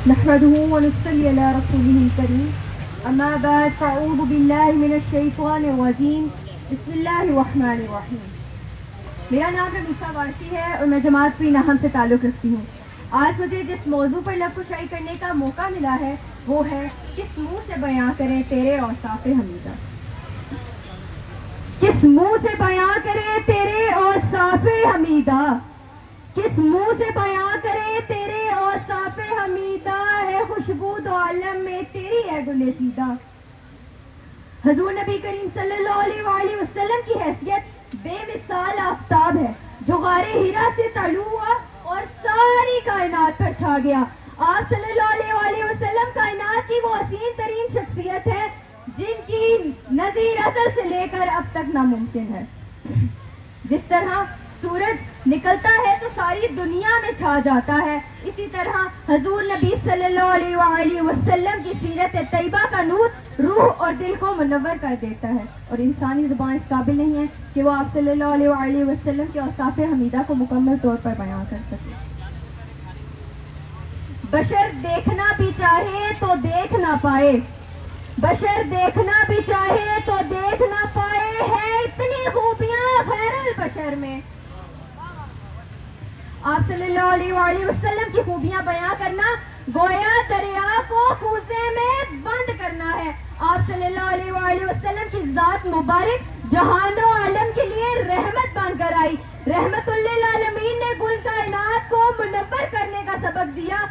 نحمده ونصلي على رسوله الكريم اما بعد فاعوذ بالله من الشیطان الرجیم بسم اللہ الرحمن الرحیم. میرا نام رمیسہ وارسی ہے اور میں جماعت فی نحم سے تعلق رکھتی ہوں. آج مجھے جس موضوع پر لفظ شائع کرنے کا موقع ملا ہے وہ ہے کس منہ سے بیاں کریں تیرے اوصاف حمیدہ. کس منہ سے بیاں کریں تیرے اوصاف حمیدہ. کس منہ سے بیاں کریں تیرے اوصاف حمیدہ. ہے خوشبو دو عالم میں تیری ہے گل چیدہ. حضور نبی کریم صلی اللہ علیہ وآلہ وسلم کی حیثیت بے مثال آفتاب ہے جو غار ہیرا سے طلوع ہوا اور ساری کائنات پر چھا گیا. آپ صلی اللہ علیہ وآلہ وسلم کائنات کی وہ حسین ترین شخصیت ہے جن کی نظیر ازل سے لے کر اب تک ناممکن ہے. جس طرح سورج نکلتا ہے تو ساری دنیا میں چھا جاتا ہے، اسی طرح حضور نبی صلی اللہ علیہ وآلہ وسلم کی سیرت طیبہ کا نور روح اور دل کو منور کر دیتا ہے، اور انسانی زبان اس قابل نہیں ہے کہ وہ آپ صلی اللہ علیہ وآلہ وسلم کے اوصاف حمیدہ کو مکمل طور پر بیان کر سکے. بشر دیکھنا بھی چاہے تو دیکھ نہ پائے. بشر دیکھنا بھی چاہے تو دیکھ نہ پائے. ہے اتنی خوبیاں خیر البشر میں. آپ صلی اللہ علیہ وآلہ وسلم کی خوبیاں بیان کرنا گویا دریا کو کوزے میں بند کرنا ہے. آپ صلی اللہ علیہ وآلہ وسلم کی ذات مبارک جہان و عالم کے لیے رحمت بن کر آئی. رحمت للعالمین نے کل کائنات کو منور کرنے کا سبق دیا.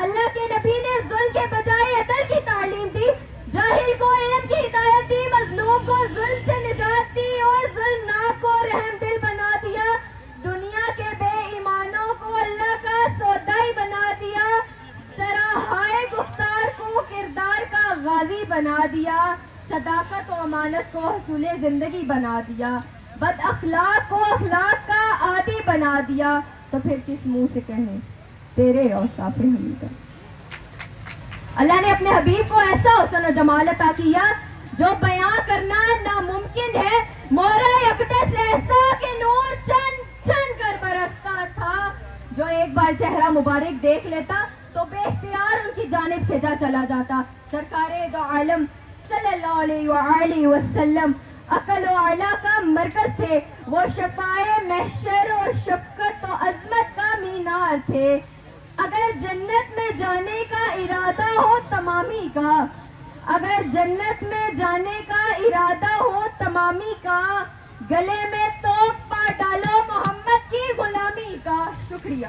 اللہ کے نبی نے ظلم کے بجائے عدل کی تعلیم دی. جاہل کو علم کی ہدایت دی. مظلوم کو ظلم سے نجات دی اور ظلمناک کو رحم دل بنا دیا. دنیا کے بے ایمانوں کو اللہ کا سودائی بنا دیا. سراہائے گفتار کو کردار کا غازی بنا دیا. صداقت و امانت کو حصول زندگی بنا دیا. بد اخلاق کو اخلاق کا عادی بنا دیا. تو پھر کس منہ سے کہیں تیرے اوصاف حمیدہ. اللہ نے اپنے حبیب کو ایسا حسن و جمال عطا کیا جو بیان کرنا ناممکن ہے. مورا اقدس ایسا کہ نور چن چن کر برستا تھا. جو ایک بار چہرہ مبارک دیکھ لیتا تو بے اختیار ان کی جانب کھینچا چلا جاتا. سرکار دو عالم صلی اللہ علیہ وآلہ وسلم عقل و اعلیٰ کا مرکز تھے. وہ شفاعِ محشر اور شفقت و عظمت کا مینار تھے. اگر جنت میں جانے کا ارادہ ہو تمامی کا، اگر جنت میں جانے کا ارادہ ہو تمامی کا، گلے میں توپ پا ڈالو محمد کی غلامی کا. شکریہ.